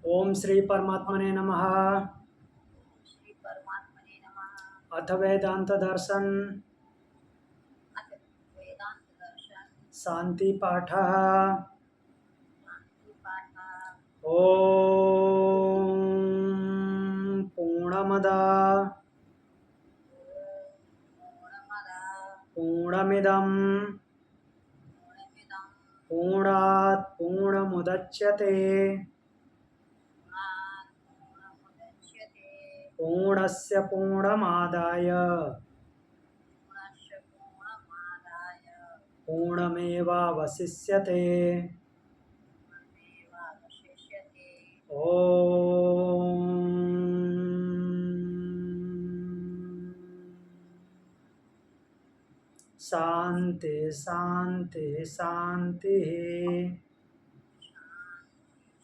ओम श्री परमात्मने नमः। श्री परमात्मने नमः। अथ वेदांत दर्शन अथ वेदांत दर्शन शांति पाठः। शांति पाठ। ओम पूर्णमदा पूर्णमदा पूर्णमिदं पूर्णमिदं पूर्णात् पूर्णमुदच्यते पूर्णात् पूर्णमुदच्यते पूर्णस्य पूर्णमादाय पूर्णस्य पूर्णमादाय पूर्णमेवावशिष्यते। पूर्णमेवावशिष्यते। ओम शांति शांति शांति।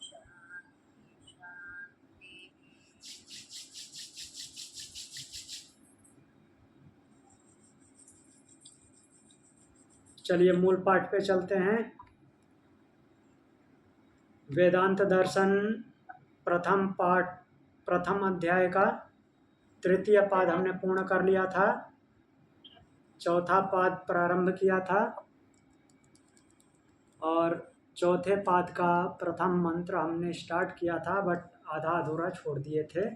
शांति शांति शांति। चलिए मूल पाठ पे चलते हैं। वेदांत दर्शन प्रथम पाठ प्रथम अध्याय का तृतीय पाद हमने पूर्ण कर लिया था। चौथा पाद प्रारंभ किया था और चौथे पाद का प्रथम मंत्र हमने स्टार्ट किया था, बट आधा अधूरा छोड़ दिए थे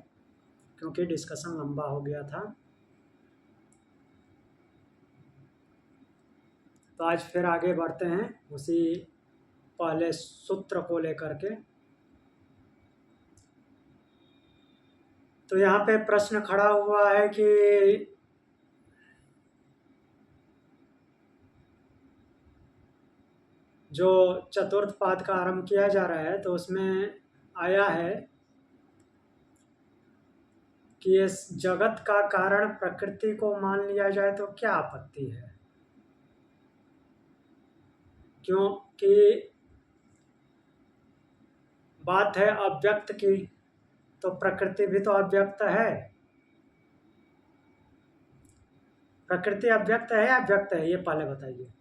क्योंकि डिस्कशन लंबा हो गया था। तो आज फिर आगे बढ़ते हैं उसी पहले सूत्र को लेकर के। तो यहाँ पे प्रश्न खड़ा हुआ है कि जो चतुर्थ पाद का आरंभ किया जा रहा है तो उसमें आया है कि इस जगत का कारण प्रकृति को मान लिया जाए तो क्या आपत्ति है, क्योंकि बात है अव्यक्त की, तो प्रकृति भी तो अव्यक्त है। प्रकृति अव्यक्त है या व्यक्त है, ये पहले बताइए।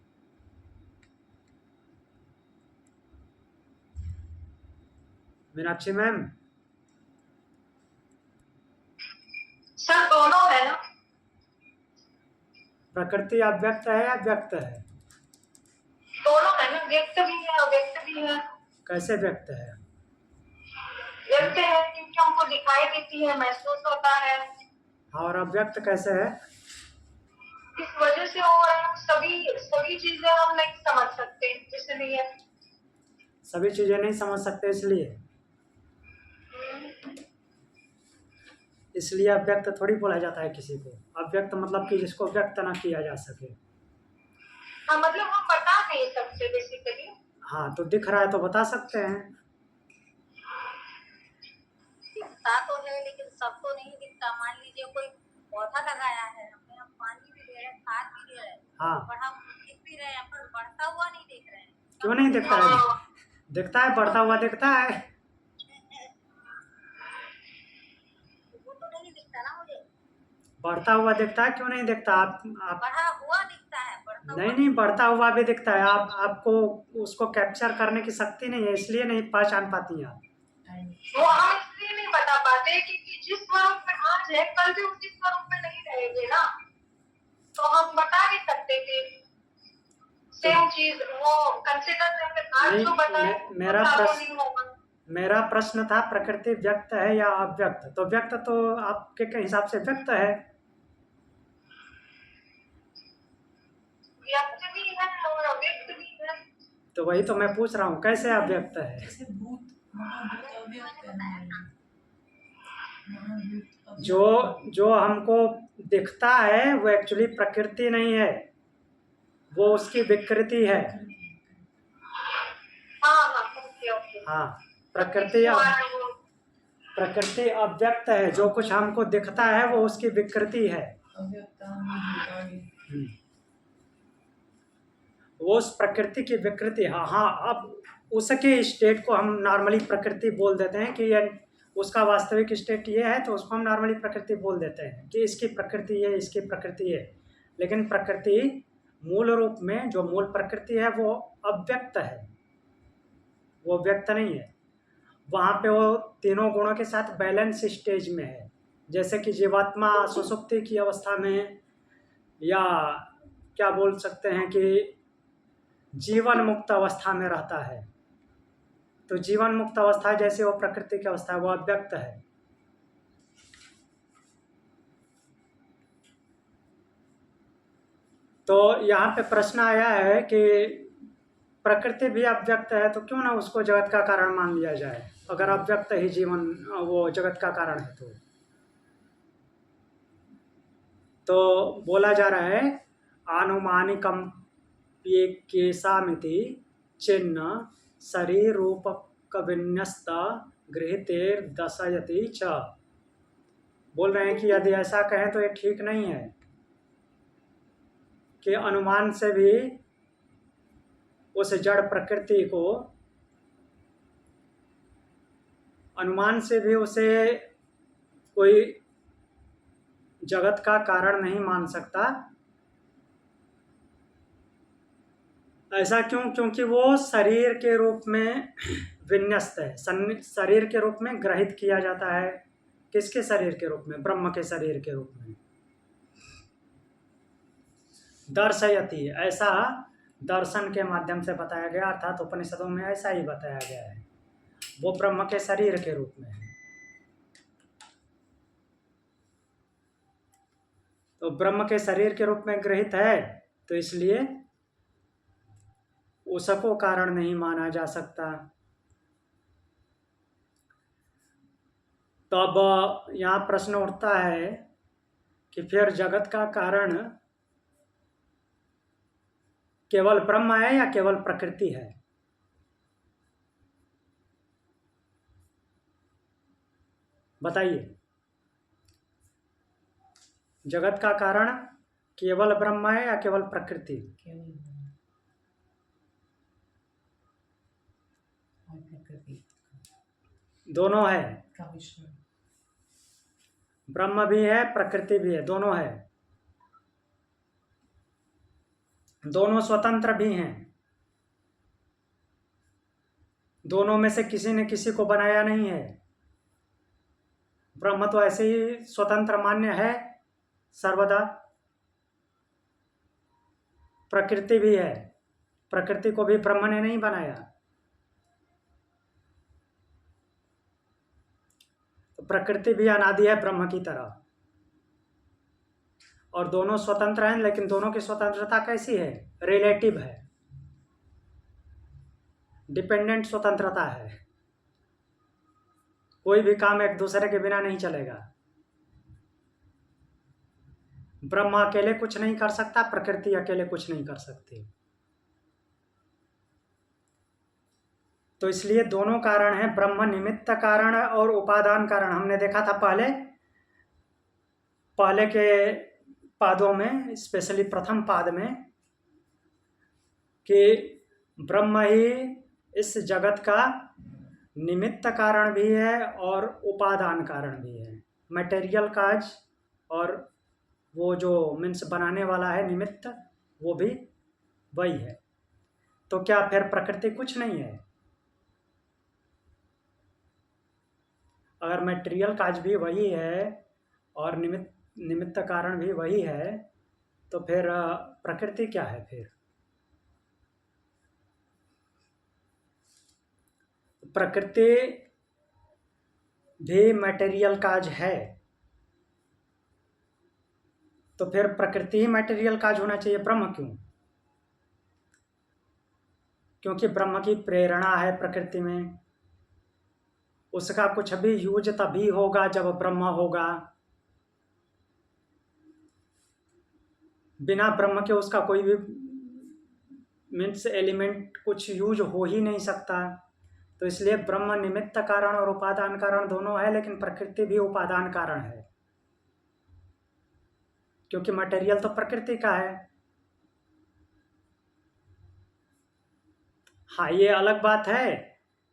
मीनाक्षी मैम, सर दोनों है ना? प्रकृति अव्यक्त है या व्यक्त है? दोनों है ना, व्यक्त भी है अव्यक्त भी है। कैसे व्यक्त है? व्यक्त है क्योंकि हमको दिखाई देती है, महसूस होता है। और अव्यक्त कैसे है? इस वजह से हो रहा है, सभी सभी चीजें हम नहीं समझ सकते, इसलिए। सभी चीजें नहीं समझ सकते इसलिए अव्यक्त थोड़ी बोला जाता है किसी को। अव्यक्त मतलब कि जिसको व्यक्त ना किया जा सके। हाँ, मतलब हम बता नहीं सकते बेसिकली। हाँ, तो दिख रहा है तो बता सकते हैं। दिखता तो है लेकिन सबको नहीं दिखता। मान लीजिए कोई पौधा लगाया है, हमें हम पानी भी दे रहे हैं, खाद भी दे रहे हैं, हाँ, और हम दिख भी रहे हैं पर बढ़ता हुआ नहीं देख रहे हैं। क्यों नहीं दिखता है? दिखता है, बढ़ता हुआ दिखता है। वो तो नहीं दिखता ना मुझे। बढ़ता हुआ दिखता है, क्यों नहीं दिखता? आप बढ़ा हुआ दिखता है, बढ़ता हुआ नहीं, बढ़ता हुआ भी दिखता है। आपको उसको कैप्चर करने की शक्ति नहीं है, इसलिए नहीं पहचान पाती आप। वो हम इसलिए नहीं बता पाते क्योंकि जिस स्वरूप में आज है कल भी उसी स्वरूप में नहीं रहेंगे ना, तो हम बता नहीं सकते कि सेम चीज वो कंसिडर करके आज नहीं, जो बताए मेरा वो प्रश्न नहीं होगा। मेरा प्रश्न था प्रकृति व्यक्त है या अव्यक्त? तो व्यक्त तो आपके के हिसाब से व्यक्त है। व्यक्त भी है और अव्यक्त भी है। तो वही तो मैं पूछ रहा हूँ, कैसे अव्यक्त है? जैसे भूत महाभूत अव्यक्त है। जो जो हमको दिखता है वो एक्चुअली प्रकृति नहीं है, वो उसकी विकृति है। हाँ हाँ, ओके ओके। हाँ, प्रकृति अव्यक्त है। जो कुछ हमको दिखता है वो उसकी विकृति है। वो उस प्रकृति की विकृति। हाँ हाँ, अब उसके स्टेट को हम नॉर्मली प्रकृति बोल देते हैं कि ये उसका वास्तविक स्टेट ये है, तो उसको हम नॉर्मली प्रकृति बोल देते हैं कि इसकी प्रकृति है, इसकी प्रकृति है। लेकिन प्रकृति मूल रूप में जो मूल प्रकृति है वो अव्यक्त है, वो व्यक्त नहीं है। वहाँ पे वो तीनों गुणों के साथ बैलेंस स्टेज में है। जैसे कि जीवात्मा सुषुप्ति की अवस्था में, या क्या बोल सकते हैं कि जीवन मुक्त अवस्था में रहता है। तो जीवन मुक्त अवस्था जैसे वो प्रकृति की अवस्था है, वो अव्यक्त है। तो यहाँ पे प्रश्न आया है कि प्रकृति भी अव्यक्त है, तो क्यों ना उसको जगत का कारण मान लिया जाए, अगर अव्यक्त ही जीवन वो जगत का कारण है। तो बोला जा रहा है आनुमानिकम ये केशामिति चिन्ह शरीर रूपक विन्यस्त गृहीतेर दशयति च। बोल रहे हैं कि यदि ऐसा कहें तो ये ठीक नहीं है कि अनुमान से भी उस जड़ प्रकृति को, अनुमान से भी उसे कोई जगत का कारण नहीं मान सकता। ऐसा क्यों? क्योंकि वो शरीर के रूप में विन्यस्त है, शरीर के रूप में ग्रहित किया जाता है। किसके शरीर के रूप में? ब्रह्म के शरीर के रूप में। दर्शयति, ऐसा दर्शन के माध्यम से बताया गया, अर्थात उपनिषदों में ऐसा ही बताया गया है, वो ब्रह्म के शरीर के रूप में है। तो ब्रह्म के शरीर के रूप में ग्रहित है, तो इसलिए उसको कारण नहीं माना जा सकता। तो अब यहाँ प्रश्न उठता है कि फिर जगत का कारण केवल ब्रह्म है या केवल प्रकृति है? बताइए, जगत का कारण केवल ब्रह्म है या केवल प्रकृति? केवल ब्रह्म और प्रकृति दोनों है। का मिश्रण। ब्रह्म भी है, प्रकृति भी है, दोनों है। दोनों स्वतंत्र भी हैं। दोनों में से किसी ने किसी को बनाया नहीं है। ब्रह्म तो ऐसे ही स्वतंत्र मान्य है सर्वदा। प्रकृति भी है, प्रकृति को भी ब्रह्म ने नहीं बनाया। तो प्रकृति भी अनादि है ब्रह्म की तरह, और दोनों स्वतंत्र हैं, लेकिन दोनों की स्वतंत्रता कैसी है? रिलेटिव है, डिपेंडेंट स्वतंत्रता है। कोई भी काम एक दूसरे के बिना नहीं चलेगा। ब्रह्म अकेले कुछ नहीं कर सकता, प्रकृति अकेले कुछ नहीं कर सकती। तो इसलिए दोनों कारण हैं, ब्रह्म निमित्त कारण और उपादान कारण। हमने देखा था पहले के पादों में, स्पेशली प्रथम पाद में, कि ब्रह्म ही इस जगत का निमित्त कारण भी है और उपादान कारण भी है। मटेरियल काज और वो जो मीन्स बनाने वाला है निमित्त, वो भी वही है। तो क्या फिर प्रकृति कुछ नहीं है? अगर मटेरियल काज भी वही है और निमित्त कारण भी वही है, तो फिर प्रकृति क्या है? फिर प्रकृति भी मटेरियल काज है, तो फिर प्रकृति ही मटेरियल काज होना चाहिए। ब्रह्म क्यों? क्योंकि ब्रह्म की प्रेरणा है प्रकृति में। उसका कुछ भी यूज तभी होगा जब ब्रह्म होगा। बिना ब्रह्म के उसका कोई भी मीन्स एलिमेंट कुछ यूज हो ही नहीं सकता। तो इसलिए ब्रह्म निमित्त कारण और उपादान कारण दोनों है, लेकिन प्रकृति भी उपादान कारण है, क्योंकि मटेरियल तो प्रकृति का है। हाँ, ये अलग बात है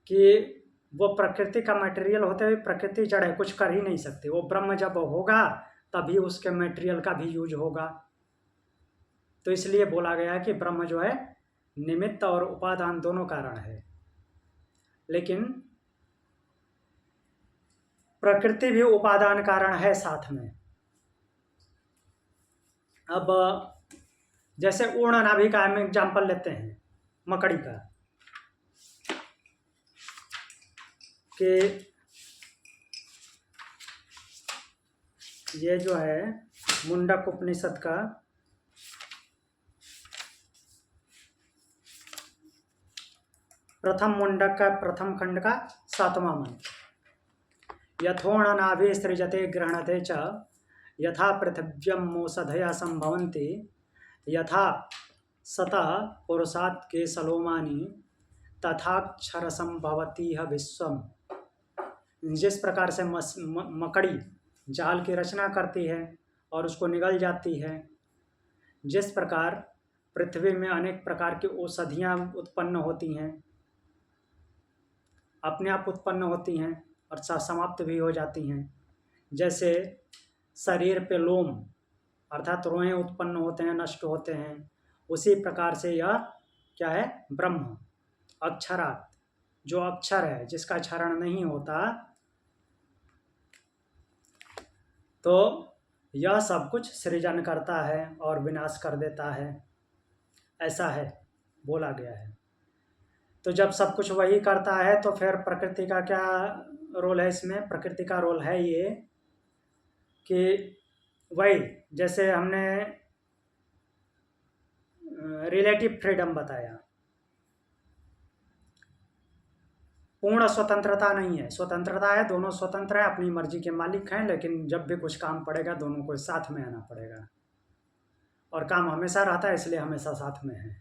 कि वो प्रकृति का मटेरियल होते हुए प्रकृति जड़ है, कुछ कर ही नहीं सकती। वो ब्रह्म जब होगा तभी उसके मटेरियल का भी यूज होगा। तो इसलिए बोला गया कि ब्रह्म जो है निमित्त और उपादान दोनों कारण है। लेकिन प्रकृति भी उपादान कारण है साथ में। अब जैसे ऊर्ण नाभि का हम एग्जाम्पल लेते हैं मकड़ी का, कि ये जो है मुंडक उपनिषद का प्रथम मुंडक का प्रथम खंड का 7वां मंत्र, यथोर्ण नाभि सृजते गृह्णते च यथा पृथिव्यम मोषधया संभवन्ति यथा सतः पुरुषात् के सलोमानी तथाक्षर संभवती है विश्वम। जिस प्रकार से मकड़ी जाल की रचना करती है और उसको निगल जाती है, जिस प्रकार पृथ्वी में अनेक प्रकार की औषधियाँ उत्पन्न होती हैं, अपने आप उत्पन्न होती हैं और समाप्त भी हो जाती हैं। जैसे शरीर पे लोम अर्थात रोएं उत्पन्न होते हैं, नष्ट होते हैं, उसी प्रकार से यह क्या है, ब्रह्म अक्षरात्, जो अक्षर है, जिसका क्षरण नहीं होता, तो यह सब कुछ सृजन करता है और विनाश कर देता है, ऐसा है बोला गया है। तो जब सब कुछ वही करता है तो फिर प्रकृति का क्या रोल है इसमें? प्रकृति का रोल है ये कि वही जैसे हमने रिलेटिव फ्रीडम बताया, पूर्ण स्वतंत्रता नहीं है, स्वतंत्रता है, दोनों स्वतंत्र हैं, अपनी मर्जी के मालिक हैं, लेकिन जब भी कुछ काम पड़ेगा दोनों को साथ में आना पड़ेगा, और काम हमेशा रहता है इसलिए हमेशा साथ में है।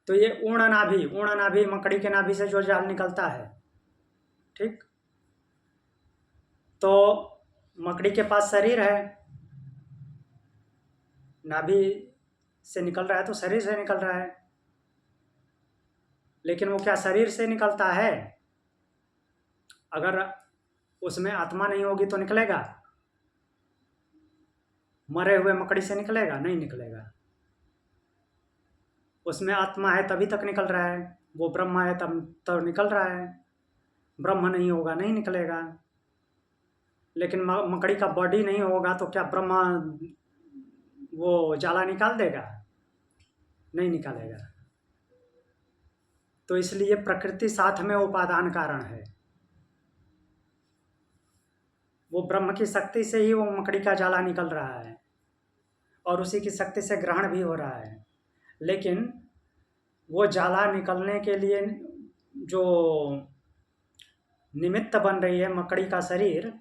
तो ये ऊर्ण नाभि मकड़ी के नाभि से जो जाल निकलता है, ठीक, तो मकड़ी के पास शरीर है, नाभि से निकल रहा है तो शरीर से निकल रहा है, लेकिन वो क्या शरीर से निकलता है? अगर उसमें आत्मा नहीं होगी तो निकलेगा? मरे हुए मकड़ी से निकलेगा? नहीं निकलेगा। उसमें आत्मा है तभी तक निकल रहा है, वो ब्रह्म है तब तो निकल रहा है, ब्रह्म नहीं होगा नहीं निकलेगा। लेकिन मकड़ी का बॉडी नहीं होगा तो क्या ब्रह्म वो जाला निकाल देगा? नहीं निकालेगा। तो इसलिए प्रकृति साथ में उपादान कारण है, वो ब्रह्म की शक्ति से ही वो मकड़ी का जाला निकल रहा है और उसी की शक्ति से ग्रहण भी हो रहा है। लेकिन वो जाला निकलने के लिए जो निमित्त बन रही है मकड़ी का शरीर,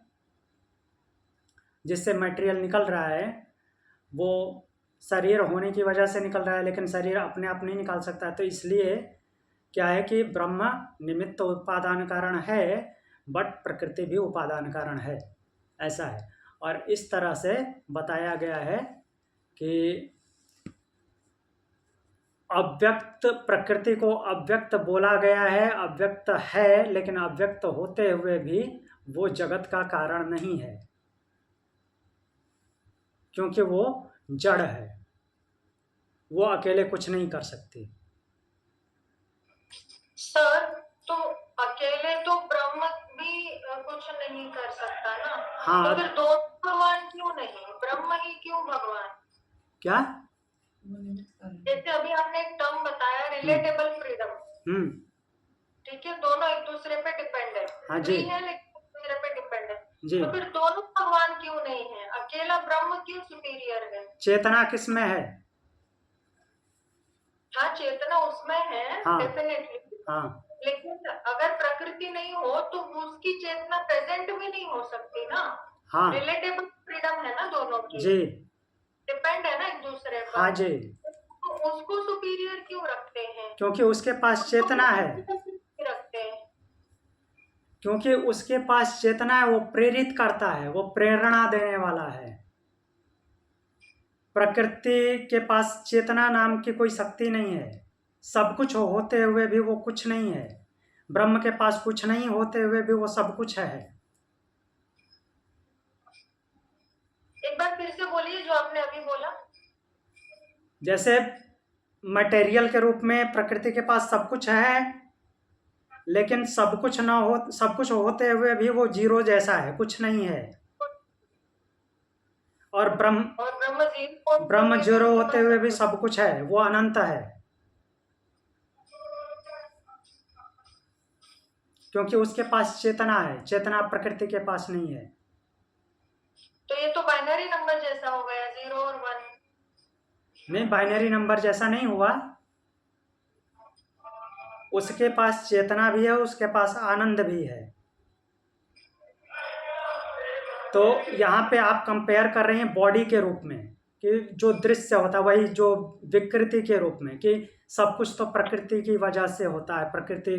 जिससे मटेरियल निकल रहा है, वो शरीर होने की वजह से निकल रहा है, लेकिन शरीर अपने आप नहीं निकाल सकता। तो इसलिए क्या है कि ब्रह्म निमित्त उपादान कारण है, बट प्रकृति भी उपादान कारण है, ऐसा है। और इस तरह से बताया गया है कि अव्यक्त प्रकृति को अव्यक्त बोला गया है, अव्यक्त है, लेकिन अव्यक्त होते हुए भी वो जगत का कारण नहीं है, क्योंकि वो जड़ है, वो अकेले कुछ नहीं कर सकती। सर, तो अकेले तो ब्रह्म भी कुछ नहीं कर सकता ना? हाँ, तो फिर दो भगवान क्यों नहीं? ब्रह्म ही क्यों भगवान? क्या? जैसे अभी आपने एक टर्म बताया रिलेटेबल फ्रीडम, ठीक है, दोनों एक दूसरे पे डिपेंड है। हाँ जी, है लेकिन एक दूसरे पे डिपेंड है जी। तो फिर दोनों भगवान क्यों नहीं है? अकेला ब्रह्म क्यों सुपीरियर है? चेतना किसमें है? हाँ, चेतना उसमें है, हाँ, डेफिनेटली। हाँ, लेकिन अगर प्रकृति नहीं हो तो उसकी चेतना प्रेजेंट में नहीं हो सकती ना। हाँ, रिलेटेबल फ्रीडम है ना दोनों की, जी, डिपेंड है ना एक दूसरे पर। हाँ जी, तो उसको सुपीरियर क्यों रखते हैं? क्योंकि उसके पास चेतना है, रखते हैं क्योंकि उसके पास चेतना है, वो प्रेरित करता है, वो प्रेरणा देने वाला है। प्रकृति के पास चेतना नाम की कोई शक्ति नहीं है, सब कुछ होते हुए भी वो कुछ नहीं है। ब्रह्म के पास कुछ नहीं होते हुए भी वो सब कुछ है। एक बार फिर से बोलिए जो आपने अभी बोला। जैसे मटेरियल के रूप में प्रकृति के पास सब कुछ है, लेकिन सब कुछ ना हो, सब कुछ होते हुए भी वो जीरो जैसा है, कुछ नहीं है। और और ब्रह्म जीरो ब्रह्म होते हुए भी जीरो उसके होते पास हुए सब भी कुछ। सब कुछ है, वो अनंत है, क्योंकि उसके पास चेतना है, चेतना प्रकृति के पास नहीं है। तो ये तो बाइनरी नंबर जैसा हो गया, 0 और 1। नहीं, बाइनरी नंबर जैसा नहीं हुआ, उसके पास चेतना भी है, उसके पास आनंद भी है। तो यहाँ पे आप कंपेयर कर रहे हैं बॉडी के रूप में, कि जो दृश्य होता है वही जो विकृति के रूप में, कि सब कुछ तो प्रकृति की वजह से होता है, प्रकृति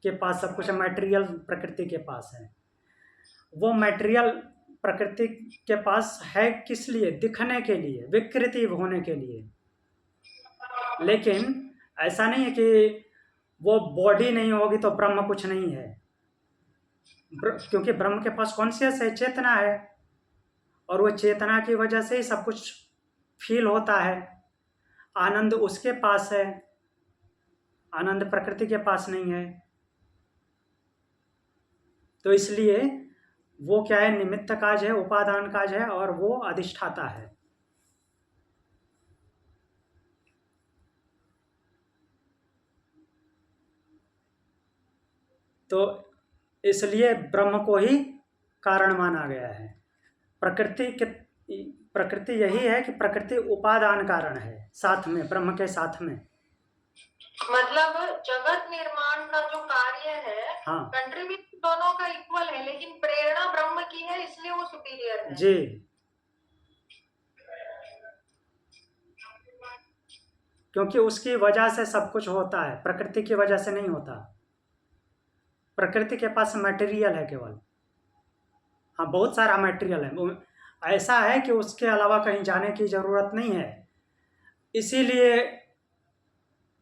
के पास सब कुछ मटेरियल प्रकृति के पास है। वो मटेरियल प्रकृति के पास है किस लिए? दिखने के लिए, विकृति होने के लिए। लेकिन ऐसा नहीं है कि वो बॉडी नहीं होगी तो ब्रह्म कुछ नहीं है, क्योंकि ब्रह्म के पास कॉन्शियस है, चेतना है, और वो चेतना की वजह से ही सब कुछ फील होता है। आनंद उसके पास है, आनंद प्रकृति के पास नहीं है। तो इसलिए वो क्या है? निमित्त काज है, उपादान काज है, और वो अधिष्ठाता है। तो इसलिए ब्रह्म को ही कारण माना गया है। प्रकृति यही है कि प्रकृति उपादान कारण है, साथ में, ब्रह्म के साथ में। मतलब जगत निर्माण का जो कार्य है, हाँ कंट्रीब्यूशन दोनों का इक्वल है, लेकिन प्रेरणा ब्रह्म की है, इसलिए वो सुपीरियर है। जी, क्योंकि उसकी वजह से सब कुछ होता है, प्रकृति की वजह से नहीं होता। प्रकृति के पास मटेरियल है केवल, हाँ बहुत सारा मटेरियल है, ऐसा है कि उसके अलावा कहीं जाने की ज़रूरत नहीं है, इसीलिए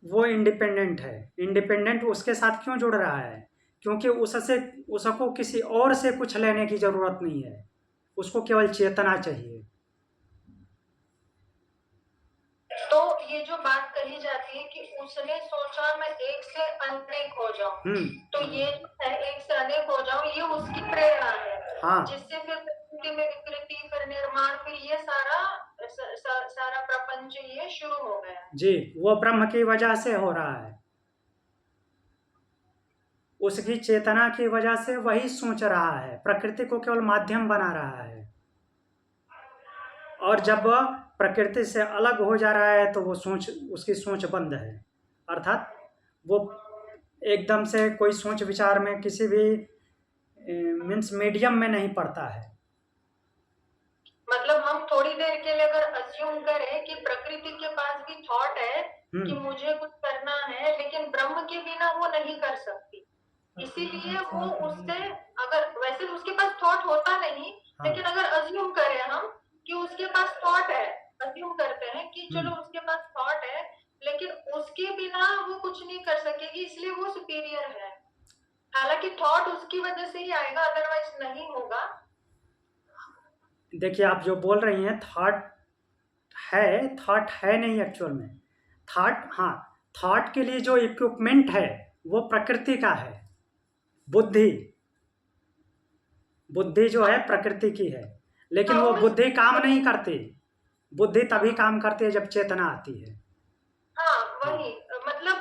वो इंडिपेंडेंट है। इंडिपेंडेंट उसके साथ क्यों जुड़ रहा है? क्योंकि उसको किसी और से कुछ लेने की ज़रूरत नहीं है, उसको केवल चेतना चाहिए। तो ये जो बात कही जाती है कि उसने सोचा मैं एक से अनेक हो जाऊं, तो ये जो है एक से अनेक हो जाऊं, ये उसकी प्रेरणा है। हाँ, जिससे फिर प्रकृति में विकृति, फिर निर्माण, फिर ये सारा प्रपंच ये शुरू हो गया। जी, वो ब्रह्म की वजह से हो रहा है, उसकी चेतना की वजह से वही सोच रहा है, प्रकृति को केवल माध्यम बना रहा है। और जब वह प्रकृति से अलग हो जा रहा है तो वो उसकी सोच बंद है, अर्थात वो एकदम से कोई सोच विचार में किसी भी मीन्स मीडियम में नहीं पड़ता है। मतलब हम थोड़ी देर के लिए अगर अज्यूम करें कि प्रकृति के पास भी थॉट है कि मुझे कुछ करना है, लेकिन ब्रह्म के बिना वो नहीं कर सकती, इसीलिए वो उससे, अगर वैसे उसके पास थॉट होता नहीं, लेकिन अगर अज्यूम करें हम कि उसके पास थॉट है, अज्यूम करते हैं कि चलो उसके पास थॉट है, लेकिन उसके बिना वो कुछ नहीं कर सकेगी, इसलिए वो सुपीरियर है। हालांकि थॉट उसकी वजह से ही आएगा, अदरवाइज नहीं होगा। देखिए, आप जो बोल रही हैं थॉट है नहीं एक्चुअल में। हाँ, थॉट के लिए जो इक्विपमेंट है वो प्रकृति का है, बुद्धि जो है प्रकृति की है, लेकिन वो बुद्धि काम नहीं करती। बुद्धि तभी काम करती है जब चेतना आती है। हाँ वही, मतलब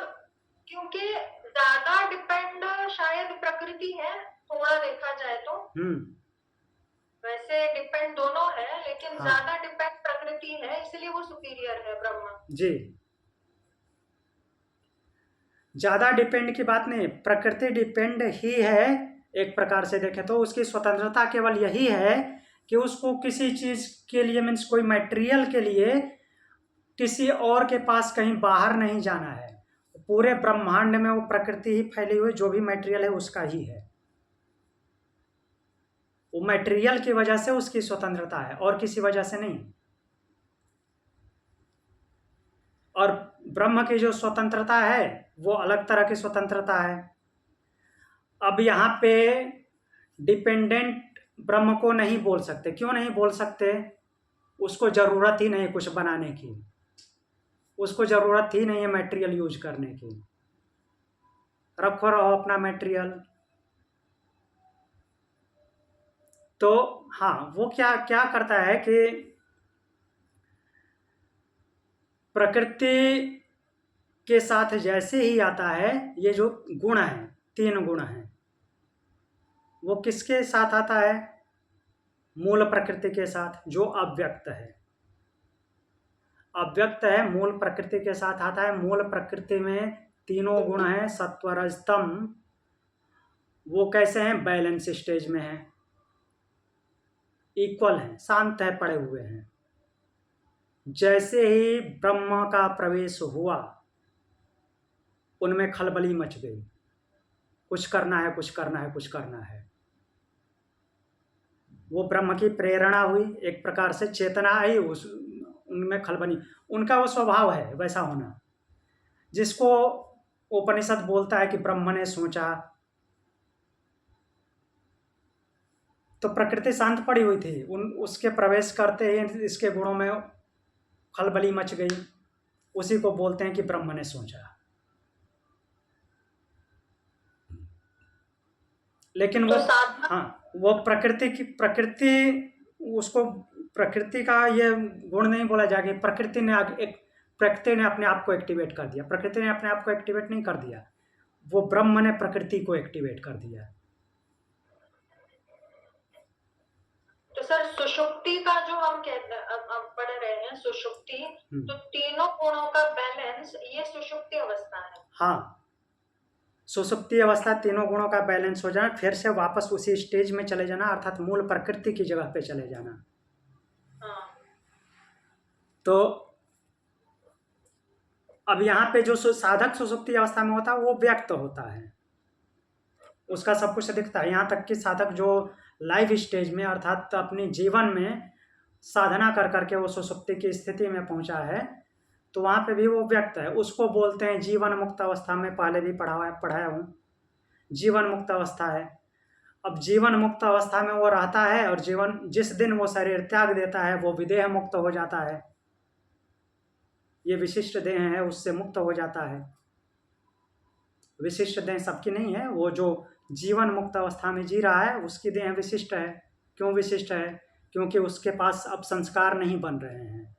क्योंकि ज्यादा डिपेंड शायद प्रकृति है, थोड़ा देखा जाए तो। वैसे डिपेंड दोनों है, लेकिन ज्यादा डिपेंड प्रकृति है, इसलिए वो सुपीरियर है ब्रह्म। जी, ज्यादा डिपेंड की बात नहीं, प्रकृति डिपेंड ही है। एक प्रकार से देखें तो उसकी स्वतंत्रता केवल यही है कि उसको किसी चीज के लिए, मीन्स कोई मटेरियल के लिए किसी और के पास कहीं बाहर नहीं जाना है। पूरे ब्रह्मांड में वो प्रकृति ही फैली हुई, जो भी मटेरियल है उसका ही है। वो मटेरियल की वजह से उसकी स्वतंत्रता है और किसी वजह से नहीं। और ब्रह्म की जो स्वतंत्रता है वो अलग तरह की स्वतंत्रता है। अब यहाँ पे डिपेंडेंट ब्रह्म को नहीं बोल सकते। क्यों नहीं बोल सकते? उसको ज़रूरत ही नहीं कुछ बनाने की, उसको ज़रूरत ही नहीं है मटेरियल यूज करने की। रखो रहो अपना मटेरियल। तो हाँ, वो क्या क्या करता है कि प्रकृति के साथ जैसे ही आता है, ये जो गुण है, 3 गुण हैं, वो किसके साथ आता है? मूल प्रकृति के साथ, जो अव्यक्त है। अव्यक्त है, मूल प्रकृति के साथ आता है। मूल प्रकृति में तीनों गुण हैं, सत्व रज तम। वो कैसे हैं? बैलेंस स्टेज में हैं, इक्वल हैं, शांत है, पड़े हुए हैं। जैसे ही ब्रह्म का प्रवेश हुआ, उनमें खलबली मच गई, कुछ करना है, कुछ करना है, कुछ करना है। वो ब्रह्म की प्रेरणा हुई, एक प्रकार से चेतना आई, उस उनमें खलबली। उनका वो स्वभाव है वैसा होना, जिसको उपनिषद बोलता है कि ब्रह्म ने सोचा। तो प्रकृति शांत पड़ी हुई थी, उसके प्रवेश करते ही इसके गुणों में खलबली मच गई। उसी को बोलते हैं कि ब्रह्म ने सोचा। लेकिन वो, हाँ, वो प्रकृति उसको, प्रकृति का ये गुण नहीं बोला जाएगा। प्रकृति ने अपने आप को एक्टिवेट कर दिया। प्रकृति ने अपने आप को एक्टिवेट नहीं कर दिया, वो ब्रह्म ने प्रकृति को एक्टिवेट कर दिया। तो सर, सुषुप्ति का जो हम कहते हैं, अब पढ़ रहे हैं सुषुप्ति, तो तीनों गुणों का बैलेंस, ये सुषुप्ति अवस्था है। हाँ, सुषुप्ति अवस्था, तीनों गुणों का बैलेंस हो जाना, फिर से वापस उसी स्टेज में चले जाना, अर्थात मूल प्रकृति की जगह पे चले जाना। हाँ। तो अब यहाँ पे जो साधक सुषुप्ति अवस्था में होता है, वो व्यक्त होता है, उसका सब कुछ दिखता है। यहाँ तक कि साधक जो लाइव स्टेज में, अर्थात अपने जीवन में साधना कर करके वो सुषुप्ति की स्थिति में पहुंचा है, तो वहाँ पे भी वो व्यक्त है। उसको बोलते हैं जीवन मुक्त अवस्था। में पहले भी पढ़ाया हूँ, जीवन मुक्त अवस्था है। अब जीवन मुक्त अवस्था में वो रहता है, और जिस दिन वो शरीर त्याग देता है, वो विदेह मुक्त हो जाता है। ये विशिष्ट देह है, उससे मुक्त हो जाता है। विशिष्ट देह सबकी नहीं है, वो जो जीवन मुक्त अवस्था में जी रहा है, उसकी देह विशिष्ट है। क्यों विशिष्ट है? क्योंकि उसके पास अब संस्कार नहीं बन रहे हैं,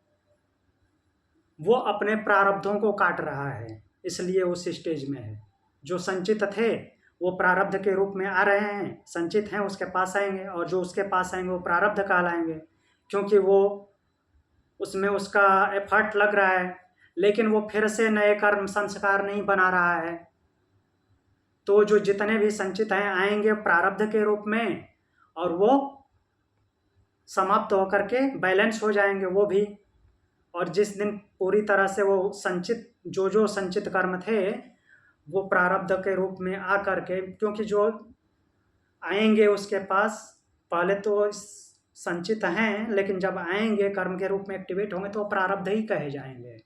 वो अपने प्रारब्धों को काट रहा है, इसलिए उस स्टेज में है। जो संचित थे वो प्रारब्ध के रूप में आ रहे हैं, संचित हैं, उसके पास आएंगे, और जो उसके पास आएंगे वो प्रारब्ध कहलाएंगे, क्योंकि वो उसमें उसका एफर्ट लग रहा है, लेकिन वो फिर से नए कर्म संस्कार नहीं बना रहा है। तो जो जितने भी संचित हैं आएंगे प्रारब्ध के रूप में, और वो समाप्त होकर के बैलेंस हो जाएंगे वो भी। और जिस दिन पूरी तरह से वो संचित, जो संचित कर्म थे, वो प्रारब्ध के रूप में आकर के, क्योंकि जो आएंगे उसके पास पहले तो संचित हैं, लेकिन जब आएंगे कर्म के रूप में एक्टिवेट होंगे तो प्रारब्ध ही कहे जाएंगे।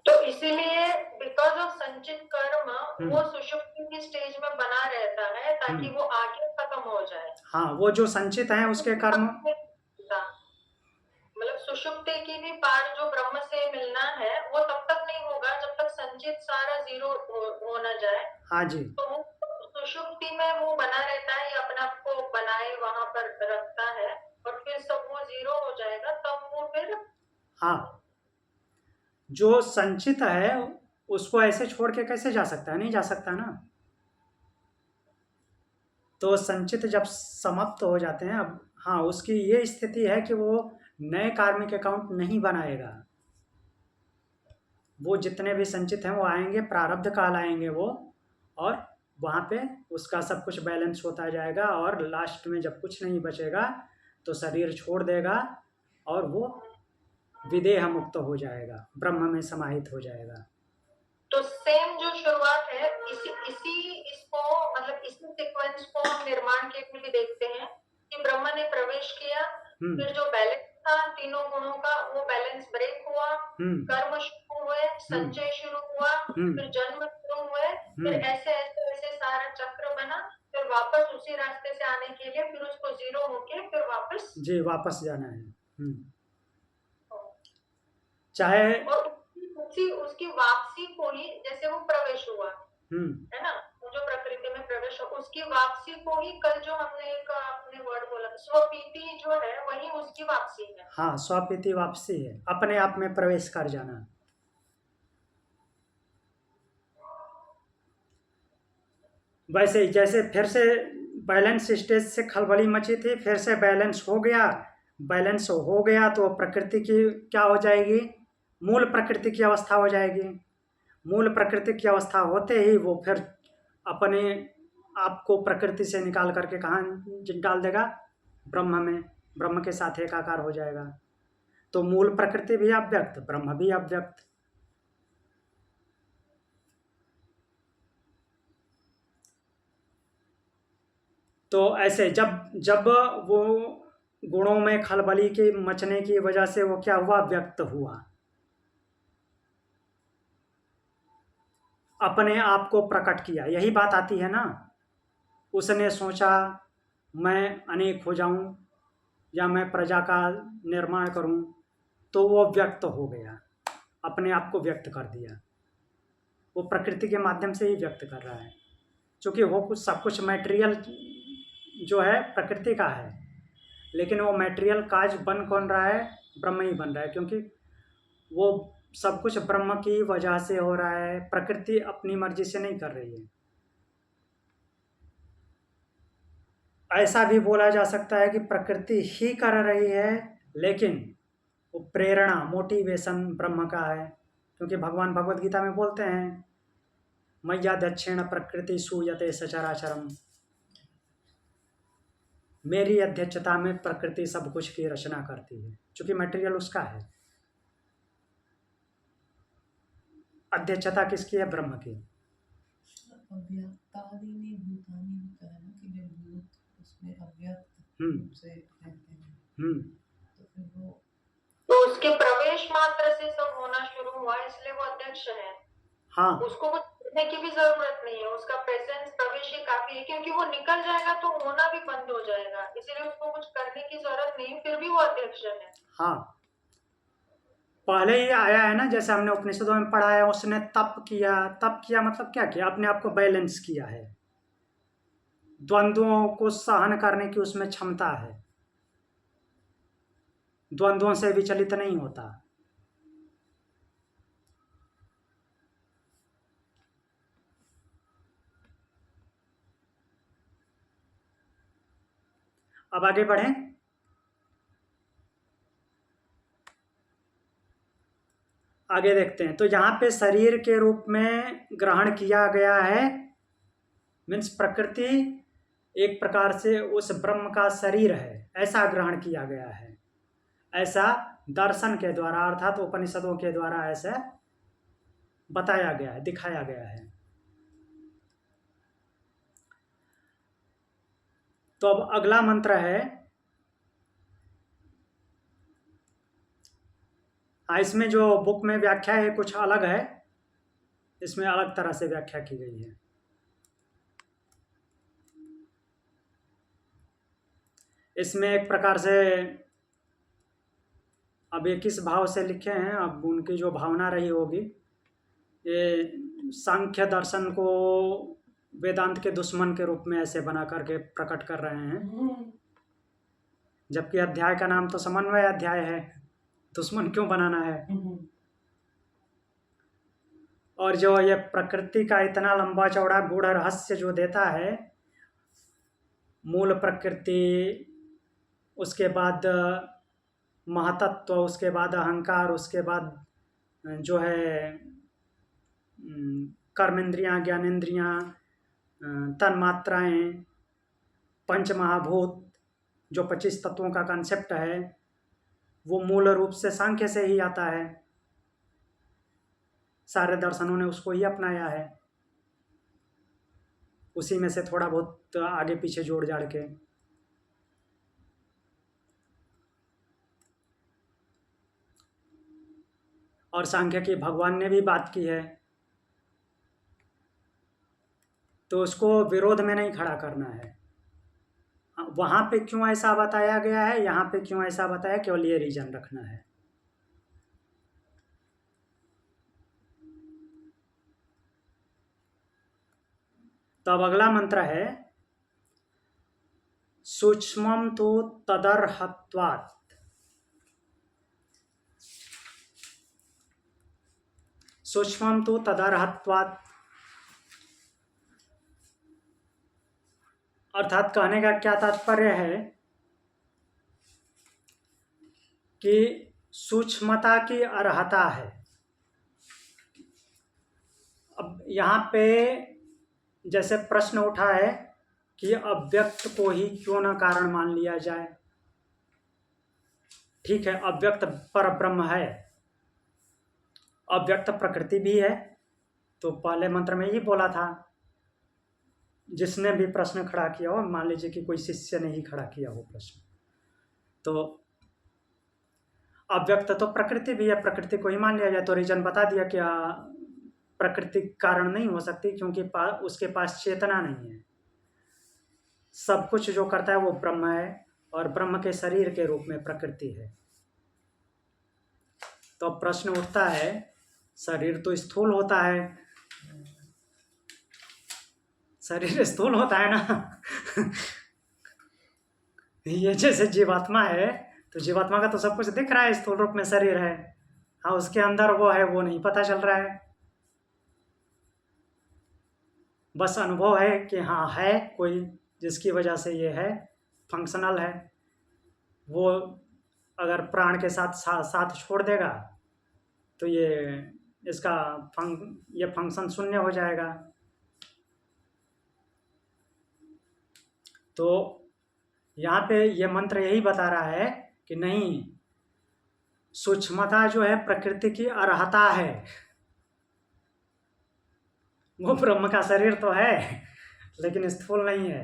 तो इसीलिए बिकॉज ऑफ संचित कर्म वो सुषुप्ति की स्टेज में बना रहता है, ताकि वो आगे खत्म हो जाए। हाँ, वो जो संचित हैं उसके कर्म, मतलब सुषुप्ति की भी पार जो ब्रह्म से मिलना है, वो तब तक नहीं होगा जब तक संचित सारा जीरो हो ना जाए। हाँ जी। तो वो सुषुप्ति में वो बना रहता है, अपने आप को बनाए वहां पर रखता है, और फिर सब वो जीरो हो जाएगा, तब वो फिर, हाँ, जो संचित है उसको ऐसे छोड़ के कैसे जा सकता है? नहीं जा सकता ना। तो संचित जब समाप्त हो जाते हैं, अब हाँ, उसकी ये स्थिति है कि वो नए कार्मिक अकाउंट नहीं बनाएगा। वो जितने भी संचित हैं वो आएंगे, प्रारब्ध काल आएंगे वो, और वहाँ पे उसका सब कुछ बैलेंस होता जाएगा, और लास्ट में जब कुछ नहीं बचेगा तो शरीर छोड़ देगा, और वो विदेह मुक्त हो जाएगा, ब्रह्म में समाहित हो जाएगा। तो सेम जो शुरुआत है, इसको मतलब इसी सीक्वेंस को हम निर्माण के लिए देखते हैं कि ब्रह्म ने प्रवेश किया, फिर जो बैलेंस था तीनों गुणों का, वो बैलेंस ब्रेक हुआ, कर्म शुरू हुए, संचय शुरू हुआ, फिर जन्म शुरू हुए, फिर ऐसे ऐसे ऐसे सारा चक्र बना, फिर वापस उसी रास्ते से आने के लिए फिर उसको जीरो होके फिर वापस जाना है। चाहे और उसकी वापसी को ही, जैसे वो प्रवेश हुआ है ना, वो जो प्रकृति में प्रवेश हो, उसकी वापसी को ही कल जो हमने एक आपने वर्ड बोला स्वपीति जो है वही उसकी वापसी है। हाँ, स्वपीति वापसी है, अपने आप में प्रवेश कर जाना। वैसे ही जैसे फिर से बैलेंस स्टेज से खलबली मची थी, फिर से बैलेंस हो गया। बैलेंस हो गया तो प्रकृति की क्या हो जाएगी, मूल प्रकृति की अवस्था हो जाएगी। मूल प्रकृति की अवस्था होते ही वो फिर अपने आप को प्रकृति से निकाल करके कहाँ डाल देगा, ब्रह्म में, ब्रह्म के साथ एकाकार हो जाएगा। तो मूल प्रकृति भी अव्यक्त, ब्रह्म भी अव्यक्त। तो ऐसे जब जब वो गुणों में खलबली के मचने की वजह से वो क्या हुआ, व्यक्त हुआ, अपने आप को प्रकट किया। यही बात आती है ना, उसने सोचा मैं अनेक हो जाऊं या मैं प्रजा का निर्माण करूं, तो वो व्यक्त हो गया, अपने आप को व्यक्त कर दिया। वो प्रकृति के माध्यम से ही व्यक्त कर रहा है, क्योंकि वो कुछ सब कुछ मटेरियल जो है प्रकृति का है, लेकिन वो मटेरियल काज बन कौन रहा है, ब्रह्म ही बन रहा है, क्योंकि वो सब कुछ ब्रह्म की वजह से हो रहा है, प्रकृति अपनी मर्जी से नहीं कर रही है। ऐसा भी बोला जा सकता है कि प्रकृति ही कर रही है, लेकिन वो प्रेरणा, मोटिवेशन ब्रह्म का है, क्योंकि भगवान भगवद गीता में बोलते हैं मय्या दक्षिण प्रकृति सूयते सचराचरम, मेरी अध्यक्षता में प्रकृति सब कुछ की रचना करती है, क्योंकि मटेरियल उसका है। अध्यक्षता किसकी है, ब्रह्म की। अव्यक्तादि में भूतानि होता है ना, कि जो भूत उसमें अव्यक्त रूप से रहते हैं, तो फिर वो तो उसके प्रवेश मात्र से सब होना शुरू हुआ, इसलिए वो अध्यक्ष है। हाँ, उसको कुछ करने की भी जरूरत नहीं है, उसका प्रेजेंस प्रवेश ही काफी है, क्योंकि वो निकल जाएगा तो होना भी बंद हो जाएगा, इसलिए उसको कुछ करने की जरूरत नहीं, फिर भी वो अध्यक्ष है। हाँ, पहले ही आया है ना, जैसे हमने उपनिषदों में पढ़ा है, उसने तप किया। तप किया मतलब क्या किया, अपने आप को बैलेंस किया है, द्वंद्वों को सहन करने की उसमें क्षमता है, द्वंद्वों से विचलित नहीं होता। अब आगे बढ़ें। आगे देखते हैं, तो यहाँ पे शरीर के रूप में ग्रहण किया गया है, मीन्स प्रकृति एक प्रकार से उस ब्रह्म का शरीर है, ऐसा ग्रहण किया गया है, ऐसा दर्शन के द्वारा अर्थात उपनिषदों के द्वारा ऐसा बताया गया है, दिखाया गया है। तो अब अगला मंत्र है, इसमें जो बुक में व्याख्या है कुछ अलग है, इसमें अलग तरह से व्याख्या की गई है। इसमें एक प्रकार से अब ये किस भाव से लिखे हैं, अब उनकी जो भावना रही होगी, ये सांख्य दर्शन को वेदांत के दुश्मन के रूप में ऐसे बना करके प्रकट कर रहे हैं, जबकि अध्याय का नाम तो समन्वय अध्याय है, दुश्मन क्यों बनाना है। और जो ये प्रकृति का इतना लंबा चौड़ा गूढ़ रहस्य जो देता है, मूल प्रकृति, उसके बाद महतत्व, उसके बाद अहंकार, उसके बाद जो है कर्मेंद्रियां, ज्ञानेंद्रियां, तन्मात्राएं, पंच महाभूत, जो 25 तत्वों का कंसेप्ट है, वो मूल रूप से सांख्य से ही आता है। सारे दर्शनों ने उसको ही अपनाया है, उसी में से थोड़ा बहुत आगे पीछे जोड़ जाड़ के। और सांख्य की भगवान ने भी बात की है, तो उसको विरोध में नहीं खड़ा करना है। वहाँ पे क्यों ऐसा बताया गया है, यहाँ पे क्यों ऐसा बताया, केवल ये रीजन रखना है। तो अब अगला मंत्र है सूक्ष्मम तो तदर्हत्वात्। सूक्ष्मम तो तदर्हत्वात् अर्थात कहने का क्या तात्पर्य है कि सूक्ष्मता की अर्हता है। अब यहाँ पे जैसे प्रश्न उठा है कि अव्यक्त को ही क्यों न कारण मान लिया जाए। ठीक है, अव्यक्त पर ब्रह्म है, अव्यक्त प्रकृति भी है। तो पहले मंत्र में ही बोला था, जिसने भी प्रश्न खड़ा किया हो, मान लीजिए कि कोई शिष्य ने ही खड़ा किया हो प्रश्न, तो अव्यक्त तो प्रकृति भी है, प्रकृति को ही मान लिया जाए। तो रीजन बता दिया कि प्रकृति कारण नहीं हो सकती, क्योंकि उसके पास चेतना नहीं है। सब कुछ जो करता है वो ब्रह्म है, और ब्रह्म के शरीर के रूप में प्रकृति है। तो प्रश्न उठता है, शरीर तो स्थूल होता है, शरीर स्थूल होता है ना ये जैसे जीवात्मा है, तो जीवात्मा का तो सब कुछ दिख रहा है, स्थूल रूप में शरीर है। हाँ, उसके अंदर वो है, वो नहीं पता चल रहा है, बस अनुभव है कि हाँ है कोई, जिसकी वजह से ये है, फंक्शनल है। वो अगर प्राण के साथ छोड़ देगा तो इसका ये फंक्शन शून्य हो जाएगा। तो यहाँ पे ये मंत्र यही बता रहा है कि नहीं, सूक्ष्मता जो है प्रकृति की अर्हता है। वो ब्रह्म का शरीर तो है, लेकिन स्थूल नहीं है।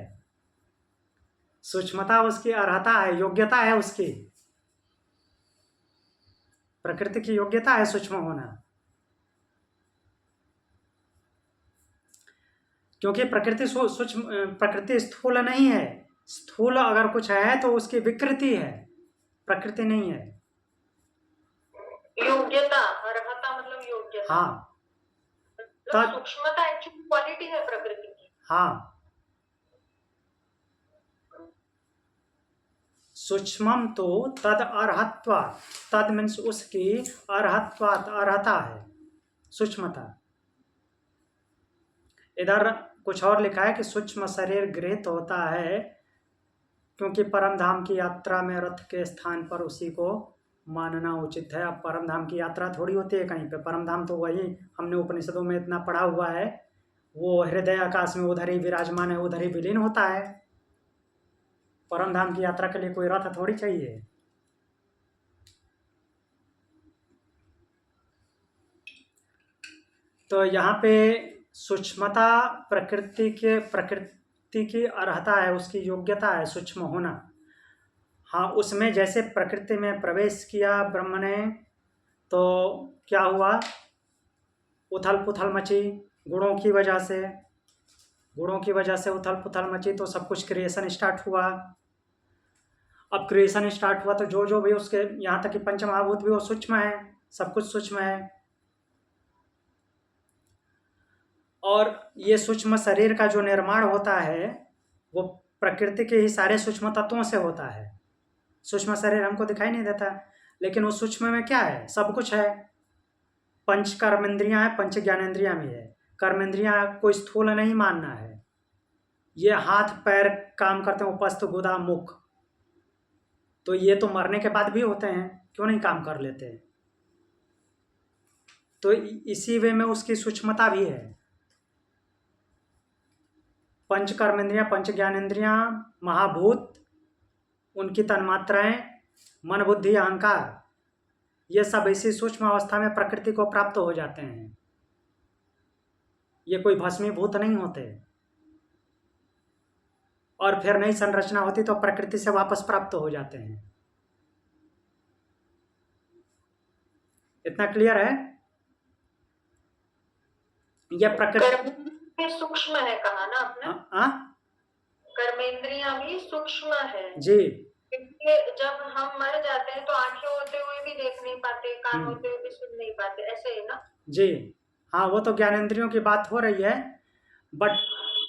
सूक्ष्मता उसकी अर्हता है, योग्यता है उसकी, प्रकृति की योग्यता है सूक्ष्म होना। क्योंकि प्रकृति स्थूल नहीं है। स्थूल अगर कुछ है तो उसकी विकृति है, प्रकृति नहीं है। योग्यता, अर्हता मतलब योग्यता। हाँ, सूक्ष्मता एक्चुअली क्वालिटी है प्रकृति की। हाँ, सूक्ष्मम तो तद अर्हत्वात्, तद मीन्स उसकी, अर्हत्वात् अर्हता है सूक्ष्मता। इधर कुछ और लिखा है कि सूक्ष्म शरीर गृहीत होता है क्योंकि परम धाम की यात्रा में रथ के स्थान पर उसी को मानना उचित है। अब परम धाम की यात्रा थोड़ी होती है कहीं पे, परम धाम तो वही हमने उपनिषदों में इतना पढ़ा हुआ है, वो हृदय आकाश में उधर ही विराजमान है, उधर ही विलीन होता है। परम धाम की यात्रा के लिए कोई रथ थोड़ी चाहिए। तो यहाँ पे सूक्ष्मता प्रकृति की अर्हता है, उसकी योग्यता है सूक्ष्म होना। हाँ, उसमें जैसे प्रकृति में प्रवेश किया ब्रह्म ने, तो क्या हुआ, उथल पुथल मची, गुणों की वजह से उथल पुथल मची, तो सब कुछ क्रिएशन स्टार्ट हुआ। अब क्रिएशन स्टार्ट हुआ तो जो भी उसके, यहाँ तक कि पंचमहाभूत भी वो सूक्ष्म है, सब कुछ सूक्ष्म है। और ये सूक्ष्म शरीर का जो निर्माण होता है वो प्रकृति के ही सारे सूक्ष्म तत्वों से होता है। सूक्ष्म शरीर हमको दिखाई नहीं देता, लेकिन उस सूक्ष्म में क्या है, सब कुछ है। पंच कर्मेंद्रियां हैं, पंच ज्ञानेंद्रियां भी है। कर्मेंद्रियां को स्थूल नहीं मानना है। ये हाथ पैर काम करते हैं, उपस्थ गुदा मुख, तो ये तो मरने के बाद भी होते हैं, क्यों नहीं काम कर लेते। तो इसी वे में उसकी सूक्ष्मता भी है। पंच कर्मेंद्रियां, पंच ज्ञानेंद्रियां, महाभूत, उनकी तन्मात्राएं, मन बुद्धि अहंकार, ये सब इसी सूक्ष्म अवस्था में प्रकृति को प्राप्त हो जाते हैं। ये कोई भस्मीभूत नहीं होते। और फिर नई संरचना होती तो प्रकृति से वापस प्राप्त हो जाते हैं। इतना क्लियर है? यह प्रकृति सूक्ष्म है, कहा ना आपने। कर्मेंद्रियां भी सूक्ष्म है जी। जब हम मर जाते हैं तो आंखें होते हुए भी देख नहीं पाते, कान होते हुए भी सुन नहीं पाते, ऐसे ही ना। जी हाँ, वो तो ज्ञानेंद्रियों की बात हो रही है, बट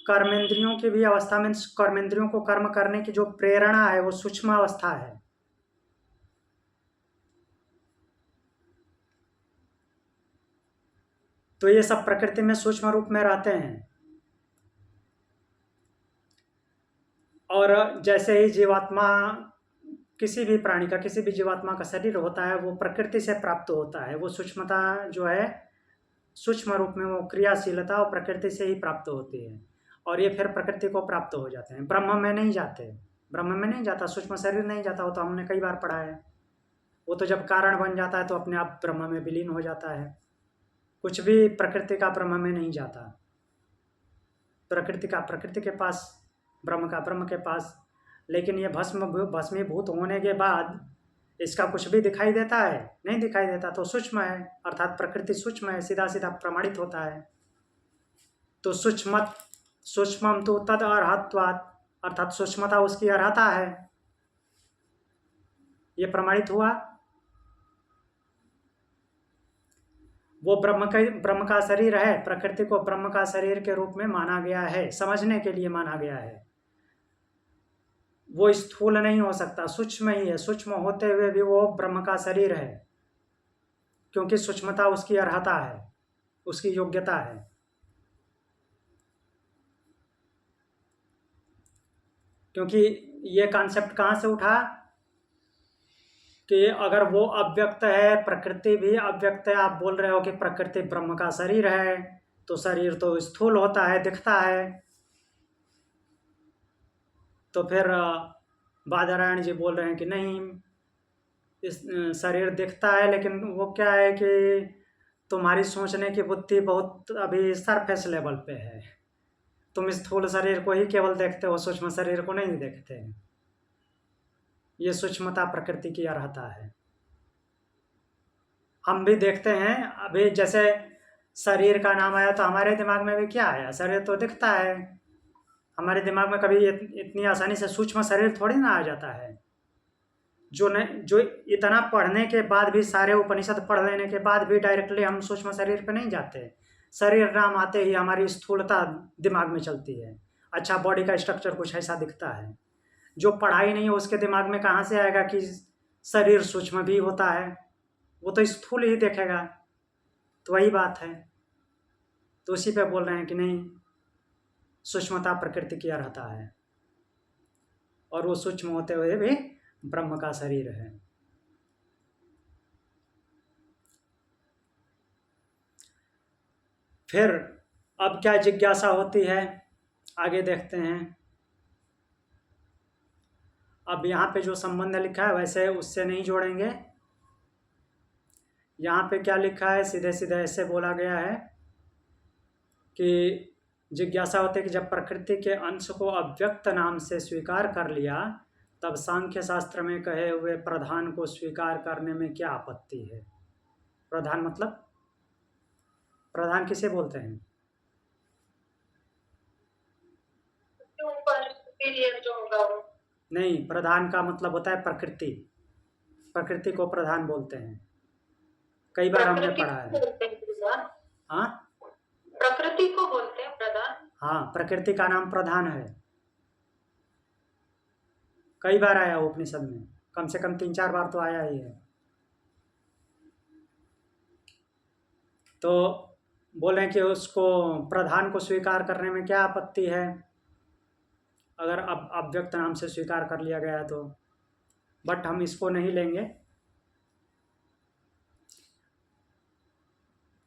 कर्मेंद्रियों की भी अवस्था में कर्मेंद्रियों को कर्म करने की जो प्रेरणा है वो सूक्ष्म अवस्था है। तो ये सब प्रकृति में सूक्ष्म रूप में रहते हैं। और जैसे ही जीवात्मा, किसी भी प्राणी का, किसी भी जीवात्मा का शरीर होता है वो प्रकृति से प्राप्त होता है। वो सूक्ष्मता जो है, सूक्ष्म रूप में वो क्रियाशीलता और प्रकृति से ही प्राप्त होती है, और ये फिर प्रकृति को प्राप्त हो जाते हैं। ब्रह्म में नहीं जाते, ब्रह्म में नहीं जाता, सूक्ष्म शरीर नहीं जाता। वो तो हमने कई बार पढ़ा है। वो तो जब कारण बन जाता है तो अपने आप ब्रह्म में विलीन हो जाता है। कुछ भी प्रकृति का ब्रह्म में नहीं जाता। प्रकृति का प्रकृति के पास, ब्रह्म का ब्रह्म के पास। लेकिन ये भस्मीभूत होने के बाद इसका कुछ भी दिखाई देता है? नहीं दिखाई देता। तो सूक्ष्म है, अर्थात प्रकृति सूक्ष्म है, सीधा सीधा प्रमाणित होता है। तो सूक्ष्मम तो तद अर्हत्वात्, अर्थात सूक्ष्मता उसकी अर्हता है, ये प्रमाणित हुआ। वो ब्रह्म का शरीर है। प्रकृति को ब्रह्म का शरीर के रूप में माना गया है, समझने के लिए माना गया है। वो स्थूल नहीं हो सकता, सूक्ष्म ही है। सूक्ष्म होते हुए भी वो ब्रह्म का शरीर है, क्योंकि सूक्ष्मता उसकी अर्हता है, उसकी योग्यता है। क्योंकि ये कॉन्सेप्ट कहाँ से उठा कि अगर वो अव्यक्त है, प्रकृति भी अव्यक्त है, आप बोल रहे हो कि प्रकृति ब्रह्म का शरीर है, तो शरीर तो स्थूल होता है, दिखता है। तो फिर बादरायण जी बोल रहे हैं कि नहीं, इस शरीर दिखता है, लेकिन वो क्या है कि तुम्हारी सोचने की बुद्धि बहुत अभी सरफेस लेवल पे है। तुम स्थूल शरीर को ही केवल देखते हो, सूक्ष्म शरीर को नहीं देखते। ये सूक्ष्मता प्रकृति की अर्हता है। हम भी देखते हैं। अभी जैसे शरीर का नाम आया तो हमारे दिमाग में भी क्या आया? शरीर तो दिखता है। हमारे दिमाग में कभी इतनी आसानी से सूक्ष्म शरीर थोड़ी ना आ जाता है। जो इतना पढ़ने के बाद भी, सारे उपनिषद पढ़ लेने के बाद भी डायरेक्टली हम सूक्ष्म शरीर पे नहीं जाते। शरीर नाम आते ही हमारी स्थूलता दिमाग में चलती है। अच्छा, बॉडी का स्ट्रक्चर कुछ ऐसा दिखता है। जो पढ़ाई नहीं है उसके दिमाग में कहाँ से आएगा कि शरीर सूक्ष्म भी होता है? वो तो स्थूल ही देखेगा। तो वही बात है। तो उसी पे बोल रहे हैं कि नहीं, सूक्ष्मता प्रकृति की अर्हता है, और वो सूक्ष्म होते हुए भी ब्रह्म का शरीर है। फिर अब क्या जिज्ञासा होती है, आगे देखते हैं। अब यहाँ पे जो संबंध लिखा है वैसे उससे नहीं जोड़ेंगे। यहाँ पे क्या लिखा है, सीधे सीधे ऐसे बोला गया है कि जिज्ञासा होती है कि जब प्रकृति के अंश को अव्यक्त नाम से स्वीकार कर लिया, तब सांख्य शास्त्र में कहे हुए प्रधान को स्वीकार करने में क्या आपत्ति है? प्रधान मतलब, प्रधान किसे बोलते हैं? जो होगा वो नहीं, प्रधान का मतलब होता है प्रकृति। प्रकृति को प्रधान बोलते हैं, कई बार हमने पढ़ा है। हाँ, प्रकृति को बोलते हैं प्रधान। हाँ, प्रकृति का नाम प्रधान है। कई बार आया उपनिषद में, कम से कम 3-4 बार तो आया ही है। तो बोलें कि उसको प्रधान को स्वीकार करने में क्या आपत्ति है, अगर अब अव्यक्त नाम से स्वीकार कर लिया गया तो। बट हम इसको नहीं लेंगे,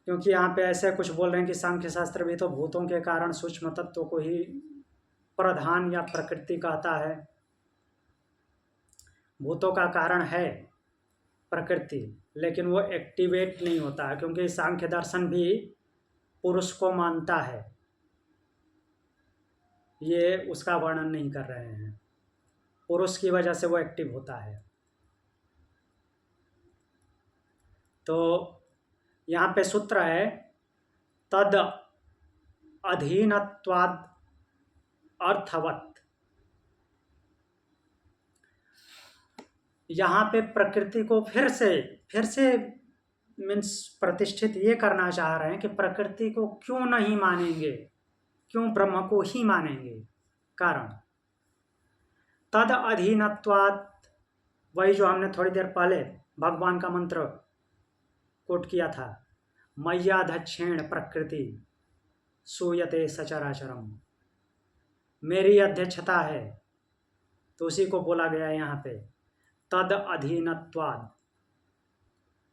क्योंकि यहाँ पे ऐसे कुछ बोल रहे हैं कि सांख्य शास्त्र भी तो भूतों के कारण सूक्ष्म तत्व को ही प्रधान या प्रकृति कहता है। भूतों का कारण है प्रकृति, लेकिन वो एक्टिवेट नहीं होता है, क्योंकि सांख्य दर्शन भी पुरुष को मानता है। ये उसका वर्णन नहीं कर रहे हैं। पुरुष की वजह से वो एक्टिव होता है। तो यहाँ पे सूत्र है तद अधीनत्वाद अर्थवत। यहाँ पे प्रकृति को फिर से मीन्स प्रतिष्ठित ये करना चाह रहे हैं कि प्रकृति को क्यों नहीं मानेंगे, क्यों ब्रह्म को ही मानेंगे? कारण तद अधीनत्वात्, वही जो हमने थोड़ी देर पहले भगवान का मंत्र कोट किया था, मय्याध्यक्षेण प्रकृति सूयते सचराचरम, मेरी अध्यक्षता है, तो उसी को बोला गया है यहाँ पे तद अधीनत्वाद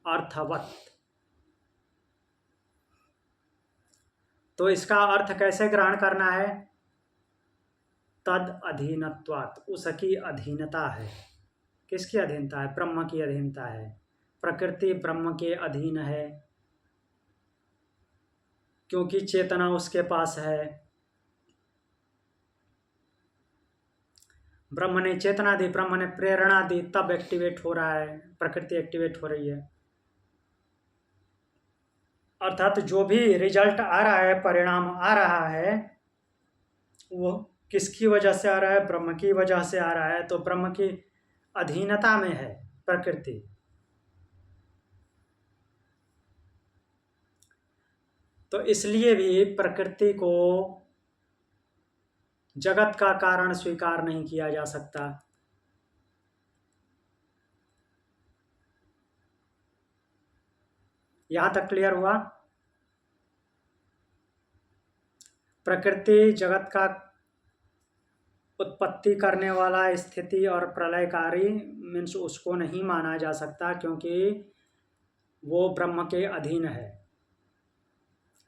अर्थवत। तो इसका अर्थ कैसे ग्रहण करना है? तद अधीनत्वात्, उसकी अधीनता है। किसकी अधीनता है? ब्रह्म की अधीनता है। प्रकृति ब्रह्म के अधीन है क्योंकि चेतना उसके पास है। ब्रह्म ने चेतना दी, ब्रह्म ने प्रेरणा दी, तब एक्टिवेट हो रहा है, प्रकृति एक्टिवेट हो रही है। अर्थात जो भी रिजल्ट आ रहा है, परिणाम आ रहा है, वो किसकी वजह से आ रहा है? ब्रह्म की वजह से आ रहा है। तो ब्रह्म की अधीनता में है प्रकृति। तो इसलिए भी प्रकृति को जगत का कारण स्वीकार नहीं किया जा सकता। यहां तक क्लियर हुआ? प्रकृति जगत का उत्पत्ति करने वाला, स्थिति और प्रलयकारी मीन्स उसको नहीं माना जा सकता क्योंकि वो ब्रह्म के अधीन है।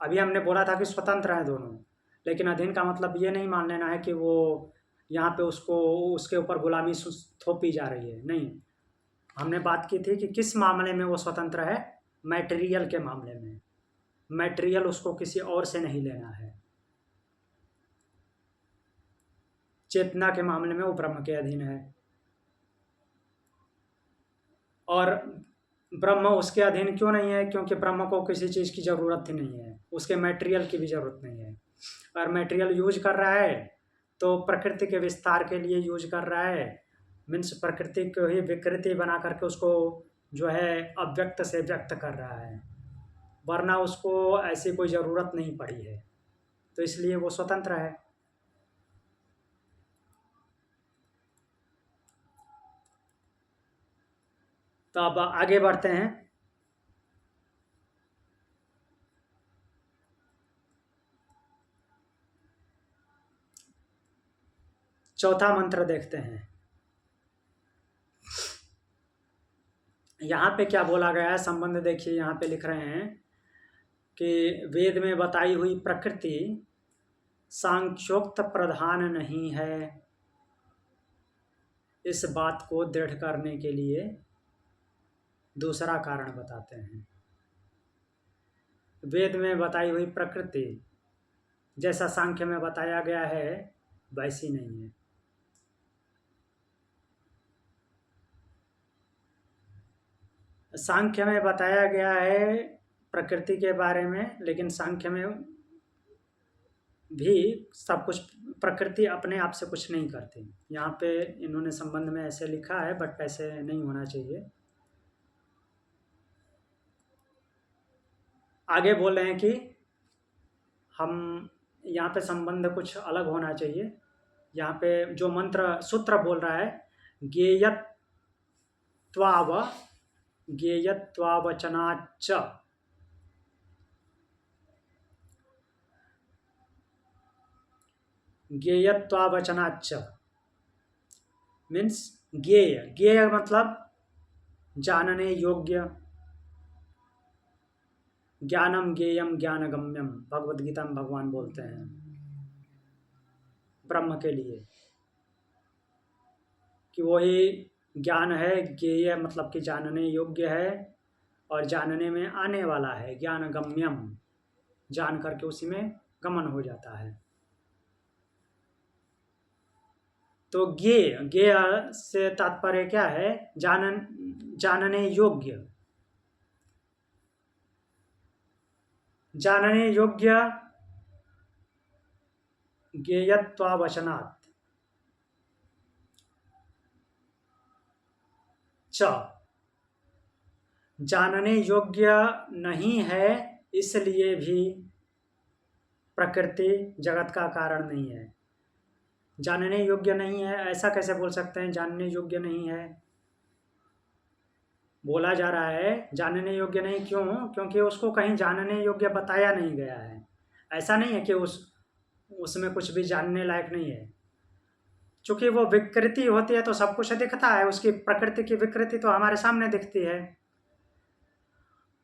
अभी हमने बोला था कि स्वतंत्र हैं दोनों, लेकिन अधीन का मतलब ये नहीं मान लेना है कि वो यहाँ पे उसको उसके ऊपर गुलामी थोपी जा रही है। नहीं, हमने बात की थी कि किस मामले में वो स्वतंत्र है? मैटेरियल के मामले में। मैटेरियल उसको किसी और से नहीं लेना है। चेतना के मामले में वो ब्रह्म के अधीन है और ब्रह्म उसके अधीन क्यों नहीं है? क्योंकि ब्रह्म को किसी चीज़ की ज़रूरत ही नहीं है, उसके मैटेरियल की भी ज़रूरत नहीं है। और मैटेरियल यूज कर रहा है तो प्रकृति के विस्तार के लिए यूज कर रहा है, मीन्स प्रकृति को ही विकृति बना करके उसको जो है अव्यक्त से व्यक्त कर रहा है, वरना उसको ऐसी कोई ज़रूरत नहीं पड़ी है। तो इसलिए वो स्वतंत्र है। तो अब आगे बढ़ते हैं। चौथा मंत्र देखते हैं। यहाँ पे क्या बोला गया है? संबंध देखिए, यहाँ पे लिख रहे हैं कि वेद में बताई हुई प्रकृति सांख्योक्त प्रधान नहीं है। इस बात को दृढ़ करने के लिए दूसरा कारण बताते हैं। वेद में बताई हुई प्रकृति जैसा सांख्य में बताया गया है वैसी नहीं है। सांख्य में बताया गया है प्रकृति के बारे में, लेकिन सांख्य में भी सब कुछ प्रकृति अपने आप से कुछ नहीं करती। यहाँ पे इन्होंने संबंध में ऐसे लिखा है, बट ऐसे नहीं होना चाहिए। आगे बोल रहे हैं कि हम यहाँ पे संबंध कुछ अलग होना चाहिए। यहाँ पे जो मंत्र सूत्र बोल रहा है, ज्ञेयत्वावचनाच्च, ज्ञेयत्वावचनाच्च मीन्स ज्ञेय। ज्ञेय मतलब जानने योग्य। ज्ञानम ज्ञेयम ज्ञानगम्यम, भगवद गीता में भगवान बोलते हैं ब्रह्म के लिए कि वही ज्ञान है। ज्ञेय मतलब कि जानने योग्य है और जानने में आने वाला है। ज्ञानगम्यम, जान करके उसी में गमन हो जाता है। तो ज्ञेय, ज्ञेय से तात्पर्य क्या है? जानने योग्य। जानने योग्य ज्ञेयत्वावचनात् च, जानने योग्य नहीं है इसलिए भी प्रकृति जगत का कारण नहीं है, जानने योग्य नहीं है। ऐसा कैसे बोल सकते हैं जानने योग्य नहीं है? बोला जा रहा है जानने योग्य नहीं, क्यों? क्योंकि उसको कहीं जानने योग्य बताया नहीं गया है। ऐसा नहीं है कि उसमें कुछ भी जानने लायक नहीं है। चूंकि वो विकृति होती है तो सब कुछ दिखता है, उसकी प्रकृति की विकृति तो हमारे सामने दिखती है।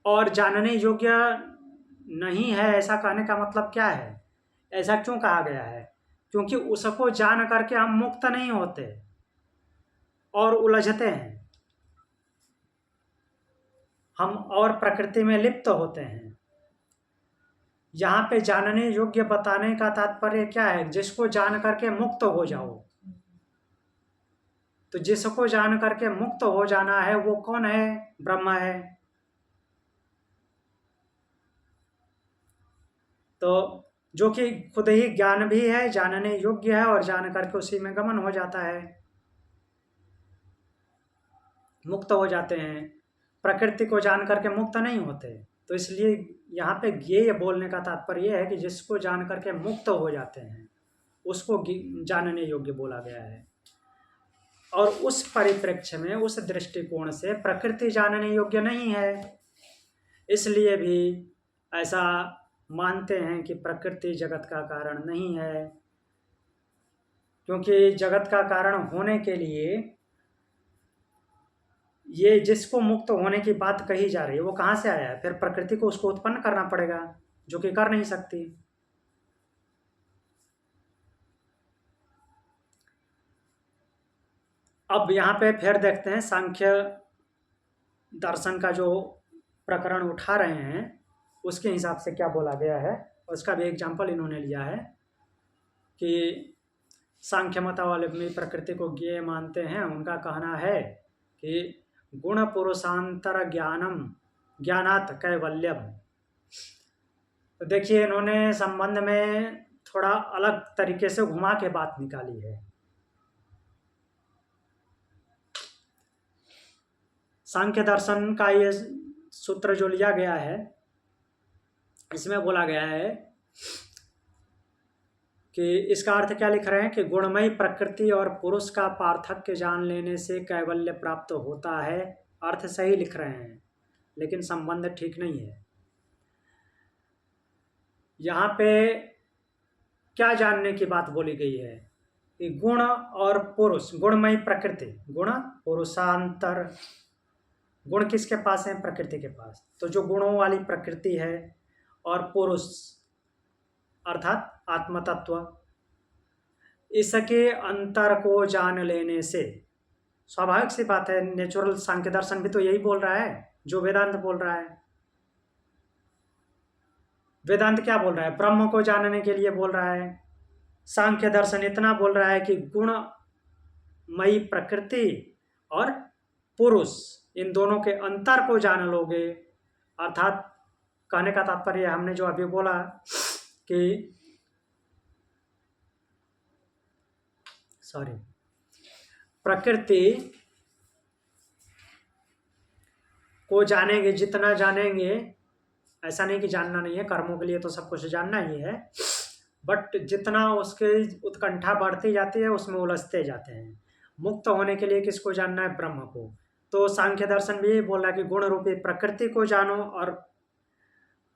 और जानने योग्य नहीं है ऐसा कहने का मतलब क्या है? ऐसा क्यों कहा गया है? क्योंकि उसको जान करके हम मुक्त नहीं होते और उलझते हैं, हम और प्रकृति में लिप्त होते हैं। यहाँ पे जानने योग्य बताने का तात्पर्य क्या है? जिसको जान करके मुक्त हो जाओ। तो जिसको जान करके मुक्त हो जाना है वो कौन है? ब्रह्म है। तो जो कि खुद ही ज्ञान भी है, जानने योग्य है, और जान करके उसी में गमन हो जाता है, मुक्त हो जाते हैं। प्रकृति को जान करके मुक्त नहीं होते। तो इसलिए यहाँ पे ये बोलने का तात्पर्य है कि जिसको जान करके मुक्त हो जाते हैं उसको जानने योग्य बोला गया है। और उस परिप्रेक्ष्य में, उस दृष्टिकोण से प्रकृति जानने योग्य नहीं है। इसलिए भी ऐसा मानते हैं कि प्रकृति जगत का कारण नहीं है, क्योंकि जगत का कारण होने के लिए ये जिसको मुक्त होने की बात कही जा रही है वो कहाँ से आया है? फिर प्रकृति को उसको उत्पन्न करना पड़ेगा, जो कि कर नहीं सकती। अब यहाँ पे फिर देखते हैं सांख्य दर्शन का जो प्रकरण उठा रहे हैं उसके हिसाब से क्या बोला गया है। उसका भी एग्जाम्पल इन्होंने लिया है कि सांख्य मतावलंबी प्रकृति को ज्ञेय मानते हैं। उनका कहना है कि गुण पुरुषांतर ज्ञानम ज्ञानात कैवल्यम। तो देखिए इन्होंने संबंध में थोड़ा अलग तरीके से घुमा के बात निकाली है। सांख्य दर्शन का ये सूत्र जो लिया गया है इसमें बोला गया है कि इसका अर्थ क्या लिख रहे हैं कि गुणमयी प्रकृति और पुरुष का पार्थक्य जान लेने से कैवल्य प्राप्त होता है। अर्थ सही लिख रहे हैं लेकिन संबंध ठीक नहीं है। यहाँ पे क्या जानने की बात बोली गई है कि गुण और पुरुष, गुणमयी प्रकृति, गुण पुरुषांतर। गुण किसके पास है? प्रकृति के पास। तो जो गुणों वाली प्रकृति है और पुरुष अर्थात आत्मतत्व, इसके अंतर को जान लेने से, स्वाभाविक सी बात है, नेचुरल सांख्य दर्शन भी तो यही बोल रहा है जो वेदांत बोल रहा है। वेदांत क्या बोल रहा है? ब्रह्म को जानने के लिए बोल रहा है। सांख्य दर्शन इतना बोल रहा है कि गुणमयी प्रकृति और पुरुष, इन दोनों के अंतर को जान लोगे। अर्थात कहने का तात्पर्य हमने जो अभी बोला कि प्रकृति को जानेंगे, जितना जानेंगे, ऐसा नहीं कि जानना नहीं है, कर्मों के लिए तो सब कुछ जानना ही है, बट जितना उसके उत्कंठा बढ़ती जाती है उसमें उलझते जाते हैं। मुक्त होने के लिए किसको जानना है? ब्रह्म को। तो सांख्य दर्शन भी बोल रहा है कि गुण रूपी प्रकृति को जानो और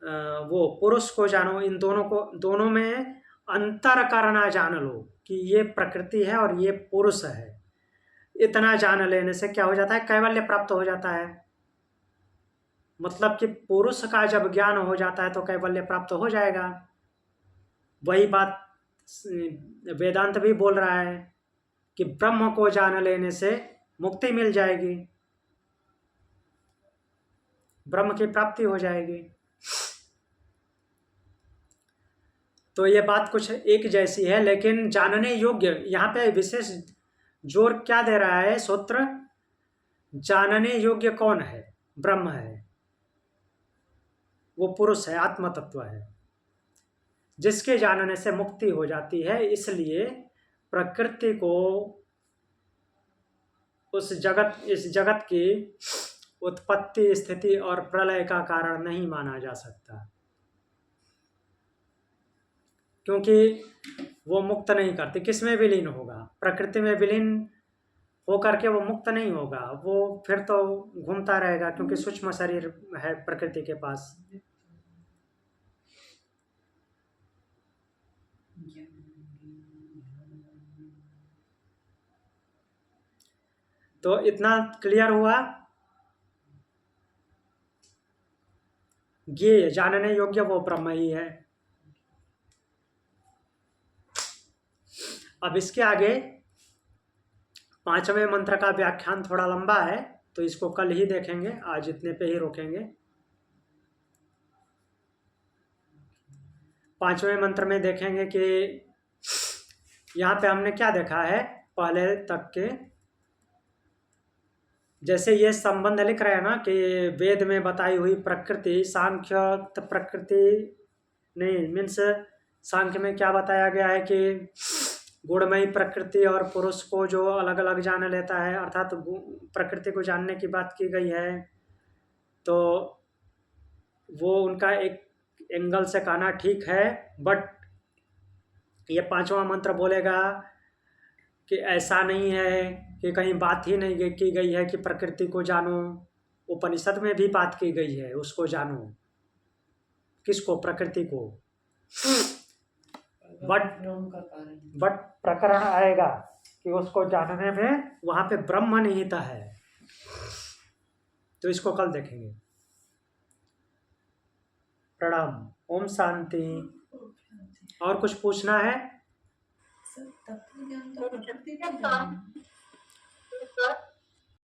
वो पुरुष को जानो। इन दोनों में अंतर करना जान लो कि ये प्रकृति है और ये पुरुष है। इतना जान लेने से क्या हो जाता है? कैवल्य प्राप्त हो जाता है। मतलब कि पुरुष का जब ज्ञान हो जाता है तो कैवल्य प्राप्त हो जाएगा। वही बात वेदांत भी बोल रहा है कि ब्रह्म को जान लेने से मुक्ति मिल जाएगी, ब्रह्म की प्राप्ति हो जाएगी। तो ये बात कुछ एक जैसी है, लेकिन जानने योग्य, यहाँ पे विशेष जोर क्या दे रहा है सूत्र? जानने योग्य कौन है? ब्रह्म है, वो पुरुष है, आत्म तत्व है, जिसके जानने से मुक्ति हो जाती है। इसलिए प्रकृति को इस जगत की उत्पत्ति, स्थिति और प्रलय का कारण नहीं माना जा सकता। क्योंकि वो मुक्त नहीं करती। किस में विलीन होगा? प्रकृति में विलीन होकर के वो मुक्त नहीं होगा, वो फिर तो घूमता रहेगा, क्योंकि सूक्ष्म शरीर है प्रकृति के पास। तो इतना क्लियर हुआ। ये जानने योग्य वो ब्रह्म ही है। अब इसके आगे 5वें मंत्र का व्याख्यान थोड़ा लंबा है, तो इसको कल ही देखेंगे, आज इतने पे ही रोकेंगे। 5वें मंत्र में देखेंगे कि यहाँ पे हमने क्या देखा है पहले तक के, जैसे ये संबंध लिख रहे हैं ना कि वेद में बताई हुई प्रकृति सांख्य प्रकृति नहीं, मीन्स सांख्य में क्या बताया गया है कि गुणमयी प्रकृति और पुरुष को जो अलग अलग जान लेता है, अर्थात तो प्रकृति को जानने की बात की गई है। तो वो उनका एक एंगल से कहना ठीक है, बट ये 5वां मंत्र बोलेगा कि ऐसा नहीं है, कि कहीं बात ही नहीं की गई है कि प्रकृति को जानो। उपनिषद में भी बात की गई है उसको जानो। किसको? प्रकृति को। बट प्रकरण आएगा कि उसको जानने में वहां पे ब्रह्म निहित है, तो इसको कल देखेंगे। प्रणाम। ओम शांति। और कुछ पूछना है? सर तत्व ज्ञान तो प्रकृति को जानना है। सर